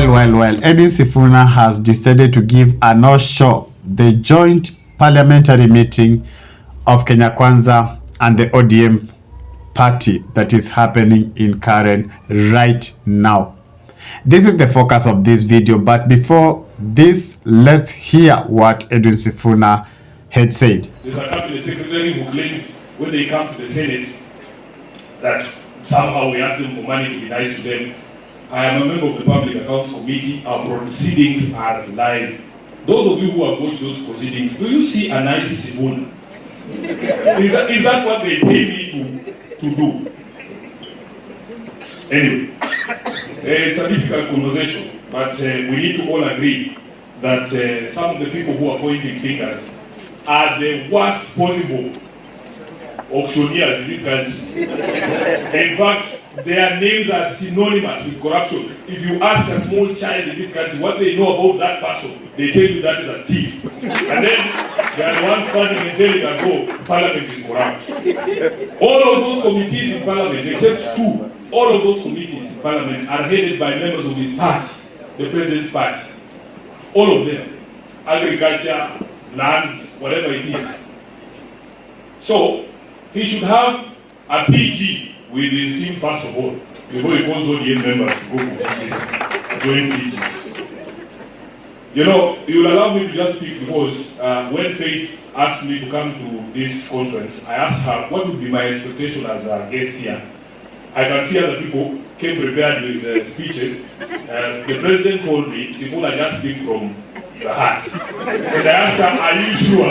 Well. Edwin Sifuna has decided to give a no-show the joint parliamentary meeting of Kenya Kwanza and the ODM party that is happening in Karen right now. This is the focus of this video, but before this, let's hear what Edwin Sifuna had said. There's a cabinet secretary who claims when they come to the Senate that somehow we ask them for money to be nice to them. I am a member of the Public Accounts Committee. Our proceedings are live. Those of you who have watched those proceedings, do you see a nice Sifuna? Is that what they pay me to do? Anyway, it's a difficult conversation, but we need to all agree that some of the people who are pointing fingers are the worst possible auctioneers in this country. In fact, their names are synonymous with corruption. If you ask a small child in this country what they know about that person, they tell you that is a thief. And then they are the ones standing and telling us, oh, Parliament is corrupt. All of those committees in Parliament, except two, all of those committees in Parliament are headed by members of his party, the President's party. All of them. Agriculture, lands, whatever it is. So, he should have a PG with his team first of all, before he calls all the members to go for PGs, join PGs. You know, you will allow me to just speak because when Faith asked me to come to this conference, I asked her what would be my expectation as a guest here. I can see other people came prepared with speeches. The president told me, Sifuna just speak from the heart. And I asked her, are you sure?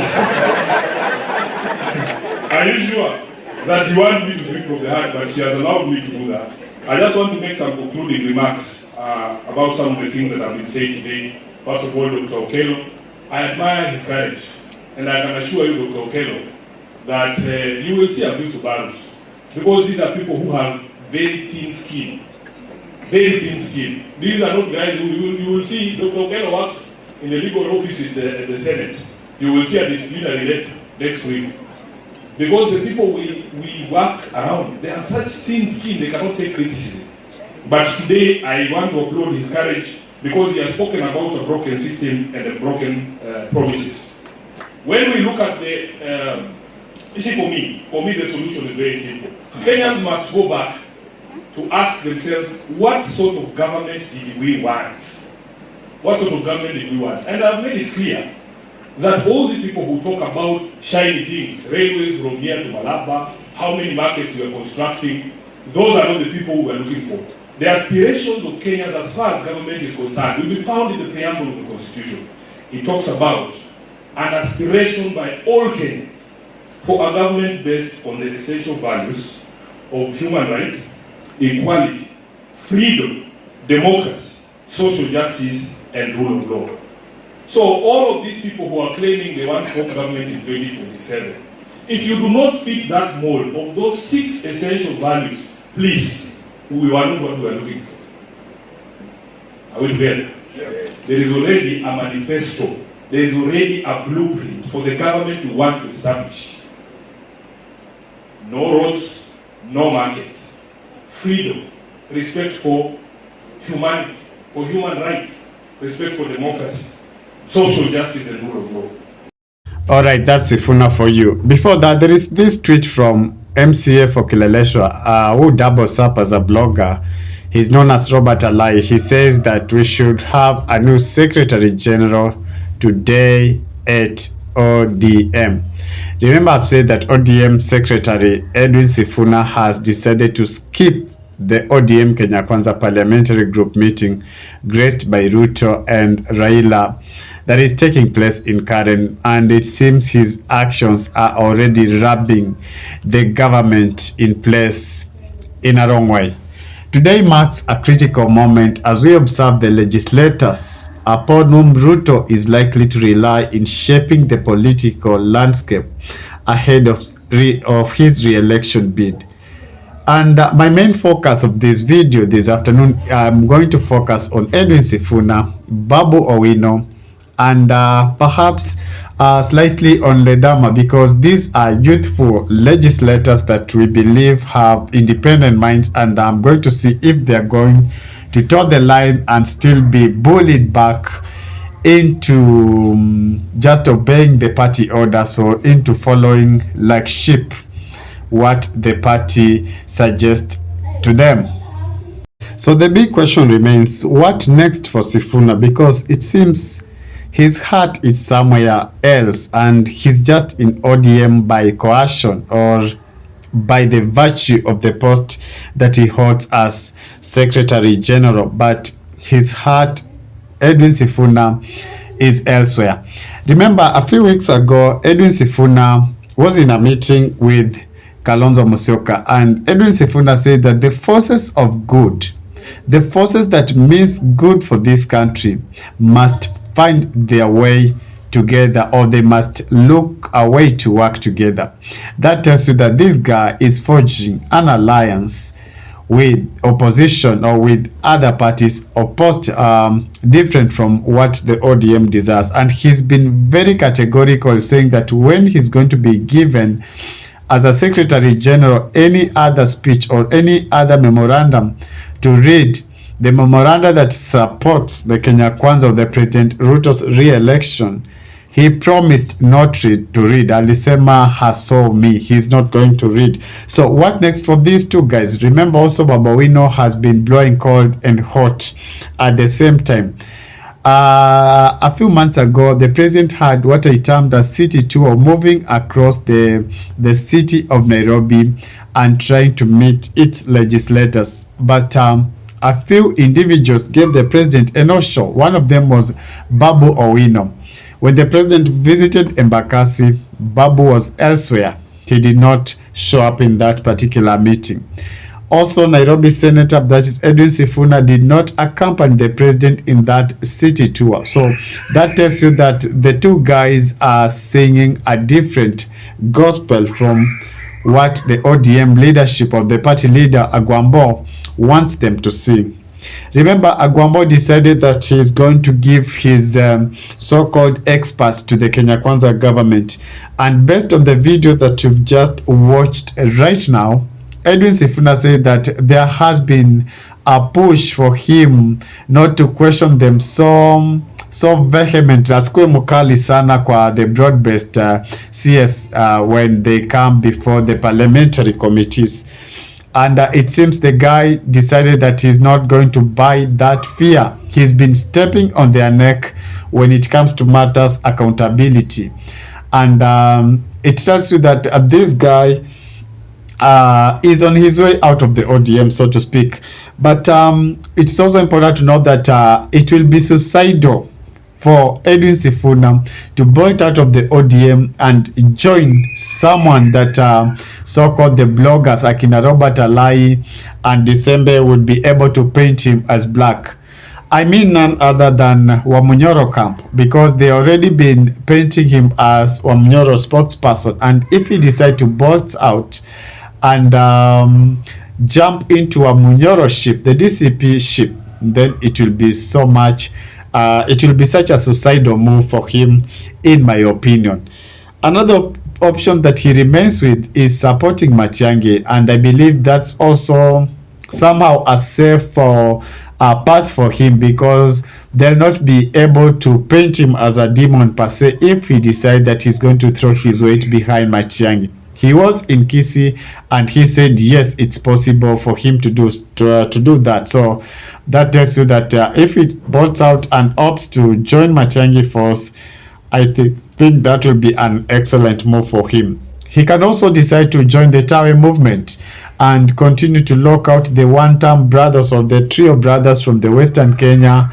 Are you sure that you want me to speak from the heart? But she has allowed me to do that. I just want to make some concluding remarks about some of the things that have been said today. First of all, Dr. Okello, I admire his courage. And I can assure you, Dr. Okello, that you will see a few Subarus. Because these are people who have very thin skin. Very thin skin. These are not guys who you will see. Dr. Okello works in the legal office in the Senate. You will see a disciplinary letter next week. Because the people we work around, they have such thin skin, they cannot take criticism. But today, I want to applaud his courage because he has spoken about a broken system and a broken promises. When we look at the, you see, for me, the solution is very simple. Kenyans must go back to ask themselves, what sort of government did we want? What sort of government did we want? And I've made it clear that all these people who talk about shiny things, railways from here to Malaba, how many markets we are constructing, those are not the people we are looking for. The aspirations of Kenyans as far as government is concerned will be found in the preamble of the Constitution. It talks about an aspiration by all Kenyans for a government based on the essential values of human rights, equality, freedom, democracy, social justice, and rule of law. So all of these people who are claiming they want home government in 2027, if you do not fit that mold of those 6 essential values, please, we are not what we are looking for. Are we together? Yes. There is already a manifesto. There is already a blueprint for the government we want to establish. No roads, no markets, freedom, respect for humanity, for human rights, respect for democracy, social justice and rule of law. All right, that's Sifuna for you. Before that, there is this tweet from MCA for Kileleshwa, who doubles up as a blogger. He's known as Robert Alai. He says that we should have a new Secretary General today at ODM. Remember, I've said that ODM Secretary Edwin Sifuna has decided to skip the ODM Kenya Kwanza Parliamentary Group meeting graced by Ruto and Raila that is taking place in Karen, and it seems his actions are already rubbing the government in place in a wrong way. Today marks a critical moment as we observe the legislators upon whom Ruto is likely to rely in shaping the political landscape ahead of his re-election bid. And my main focus of this video this afternoon, I'm going to focus on Edwin Sifuna, Babu Owino, and perhaps slightly on Ledama, because these are youthful legislators that we believe have independent minds, and I'm going to see if they're going to toe the line and still be bullied back into just obeying the party orders or into following like sheep what the party suggests to them. So the big question remains, what next for Sifuna? Because it seems his heart is somewhere else and he's just in ODM by coercion or by the virtue of the post that he holds as Secretary General. But his heart, Edwin Sifuna, is elsewhere. Remember, a few weeks ago, Edwin Sifuna was in a meeting with Kalonzo Musyoka, and Edwin Sifuna said that the forces of good, the forces that means good for this country, must find their way together, or they must look a way to work together. That tells you that this guy is forging an alliance with opposition or with other parties opposed, different from what the ODM desires. And he's been very categorical, saying that when he's going to be given as a Secretary General any other speech or any other memorandum to read, the memoranda that supports the Kenya Kwanza of the President Ruto's re-election, he promised not to read. Alisema hasomi, he's not going to read. So what next for these two guys? Remember also Babawino has been blowing cold and hot at the same time. A few months ago, the president had what I termed a city tour, moving across the city of Nairobi and trying to meet its legislators. But a few individuals gave the president a no-show. One of them was Babu Owino. When the president visited Embakasi, Babu was elsewhere. He did not show up in that particular meeting. Also, Nairobi Senator, that is Edwin Sifuna, did not accompany the president in that city tour. So that tells you that the two guys are singing a different gospel from what the ODM leadership of the party leader Agwambo wants them to sing. Remember, Agwambo decided that he's going to give his so-called experts to the Kenya Kwanza government. And based on the video that you've just watched right now, Edwin Sifuna said that there has been a push for him not to question them so vehemently, asikue mukali sana kwa the broad-based CS when they come before the parliamentary committees. And it seems the guy decided that he's not going to buy that fear. He's been stepping on their neck when it comes to matters accountability. And it tells you that this guy is on his way out of the ODM, so to speak. But it's also important to note that it will be suicidal for Edwin Sifuna to bolt out of the ODM and join someone that so-called the bloggers Akina Robert Alai and December would be able to paint him as black. I mean none other than Wamunyoro camp, because they already been painting him as Wamunyoro spokesperson. And if he decide to bolt out and jump into a Munyoro ship, the DCP ship, then it will be so much it will be such a suicidal move for him, in my opinion. Another option that he remains with is supporting Matiang'i, and I believe that's also somehow a safe path for him, because they'll not be able to paint him as a demon per se if he decides that he's going to throw his weight behind Matiang'i. He was in Kisii and he said yes, it's possible for him to do that. So that tells you that if he bolts out and opts to join Matiang'i force, I think that will be an excellent move for him. He can also decide to join the Tawe movement and continue to lock out the Wantam brothers, or the trio brothers from the Western Kenya,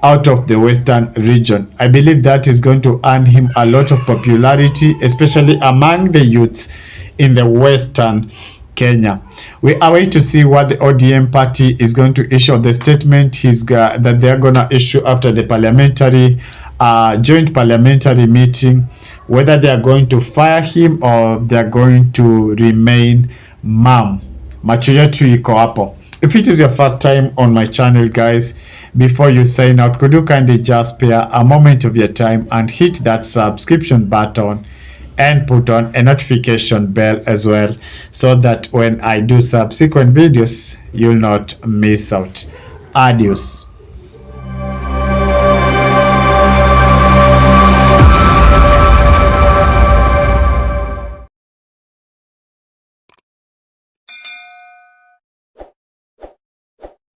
out of the Western region. I believe that is going to earn him a lot of popularity, especially among the youths in the Western Kenya. We are waiting to see what the ODM party is going to issue, the statement that they are going to issue after the parliamentary joint parliamentary meeting, whether they are going to fire him or they are going to remain mum. Macho yetu iko hapo. If it is your first time on my channel, guys, before you sign out, could you kindly just spare a moment of your time and hit that subscription button and put on a notification bell as well, so that when I do subsequent videos, you'll not miss out. Adios.